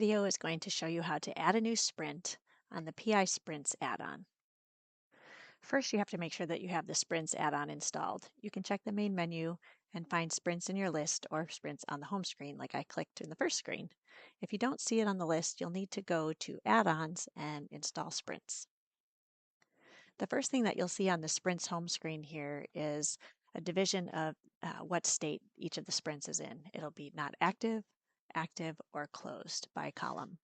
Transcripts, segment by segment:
Video is going to show you how to add a new sprint on the PI Sprints add-on. First, you have to make sure that you have the Sprints add-on installed. You can check the main menu and find sprints in your list or sprints on the home screen like I clicked in the first screen. If you don't see it on the list, you'll need to go to Add-ons and install sprints. The first thing that you'll see on the sprints home screen here is a division of what state each of the sprints is in. It'll be not active, active, or closed by column.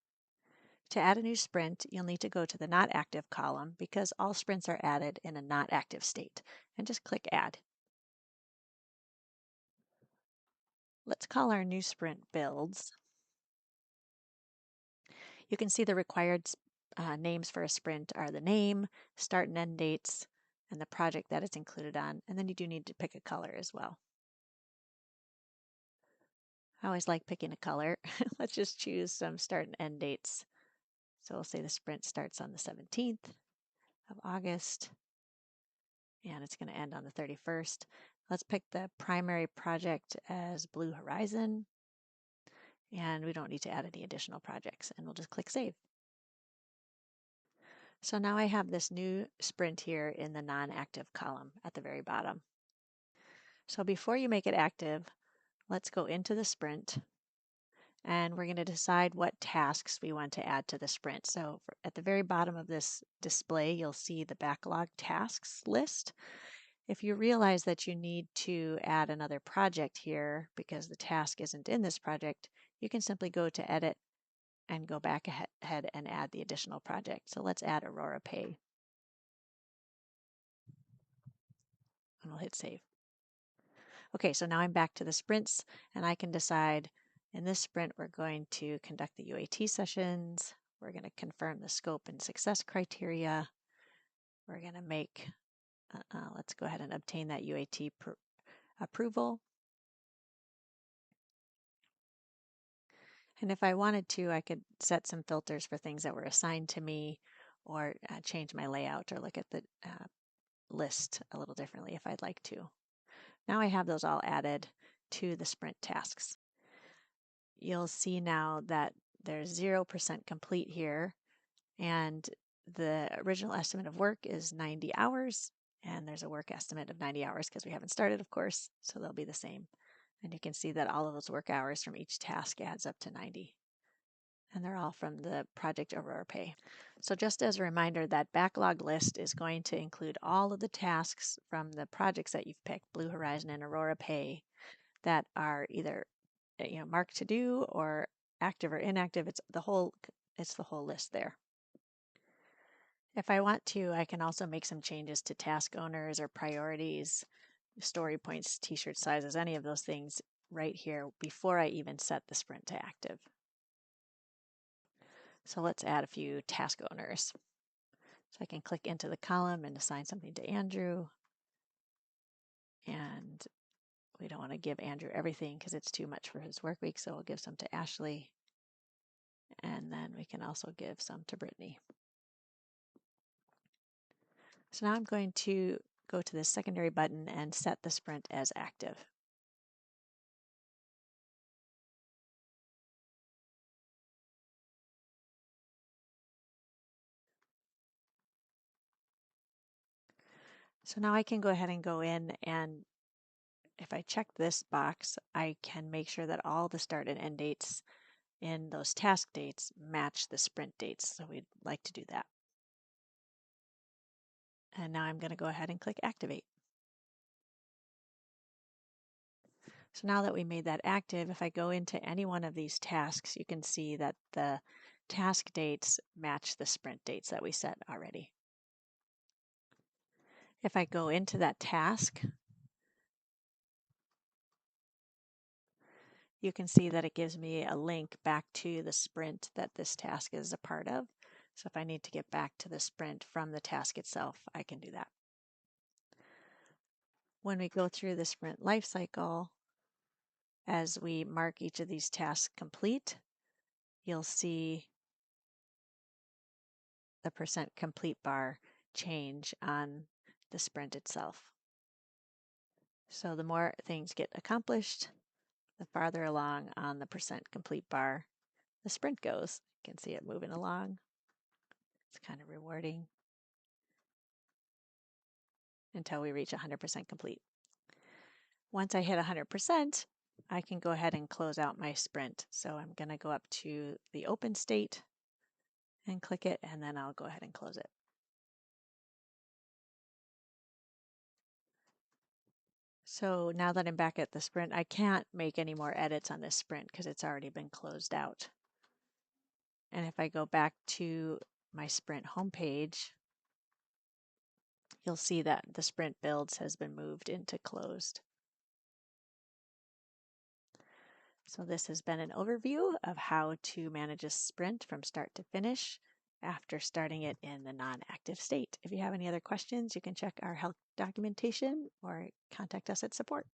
To add a new sprint, you'll need to go to the Not Active column because all sprints are added in a not active state, and just click Add. Let's call our new sprint Builds. You can see the required names for a sprint are the name, start and end dates, and the project that it's included on, and then you do need to pick a color as well. I always like picking a color. Let's just choose some start and end dates. So we'll say the sprint starts on the 17th of August. And it's going to end on the 31st. Let's pick the primary project as Blue Horizon. And we don't need to add any additional projects. And we'll just click Save. So now I have this new sprint here in the non-active column at the very bottom. So before you make it active, let's go into the sprint. And we're going to decide what tasks we want to add to the sprint. So at the very bottom of this display, you'll see the backlog tasks list. If you realize that you need to add another project here because the task isn't in this project, you can simply go to Edit and go back ahead and add the additional project. So let's add Aurora Pay. And we'll hit Save. Okay, so now I'm back to the sprints, and I can decide in this sprint we're going to conduct the UAT sessions, we're going to confirm the scope and success criteria, we're going to make, let's go ahead and obtain that UAT approval. And if I wanted to, I could set some filters for things that were assigned to me or change my layout or look at the list a little differently if I'd like to. Now I have those all added to the sprint tasks. You'll see now that there's 0% complete here, and the original estimate of work is 90 hours, and there's a work estimate of 90 hours because we haven't started, of course, so they'll be the same. And you can see that all of those work hours from each task adds up to 90. And they're all from the project Aurora Pay. So just as a reminder, that backlog list is going to include all of the tasks from the projects that you've picked, Blue Horizon and Aurora Pay, that are either marked to do or active or inactive. It's the whole list there. If I want to, I can also make some changes to task owners or priorities, story points, t-shirt sizes, any of those things right here before I even set the sprint to active. So let's add a few task owners. So I can click into the column and assign something to Andrew. And we don't want to give Andrew everything because it's too much for his work week, so we'll give some to Ashley. And then we can also give some to Brittany. So now I'm going to go to the secondary button and set the sprint as active. So now I can go ahead and go in, and if I check this box, I can make sure that all the start and end dates in those task dates match the sprint dates. So we'd like to do that. And now I'm going to go ahead and click Activate. So now that we made that active, if I go into any one of these tasks, you can see that the task dates match the sprint dates that we set already. If I go into that task, you can see that it gives me a link back to the sprint that this task is a part of. So if I need to get back to the sprint from the task itself, I can do that. When we go through the sprint lifecycle, as we mark each of these tasks complete, you'll see the percent complete bar change on the sprint itself. So the more things get accomplished, the farther along on the percent complete bar the sprint goes. You can see it moving along. It's kind of rewarding until we reach 100% complete. Once I hit 100%, I can go ahead and close out my sprint. So I'm going to go up to the open state and click it, and then I'll go ahead and close it. So now that I'm back at the sprint, I can't make any more edits on this sprint because it's already been closed out. And if I go back to my sprint homepage, you'll see that the sprint builds has been moved into closed. So this has been an overview of how to manage a sprint from start to finish after starting it in the non-active state. If you have any other questions, you can check our help documentation or contact us at support.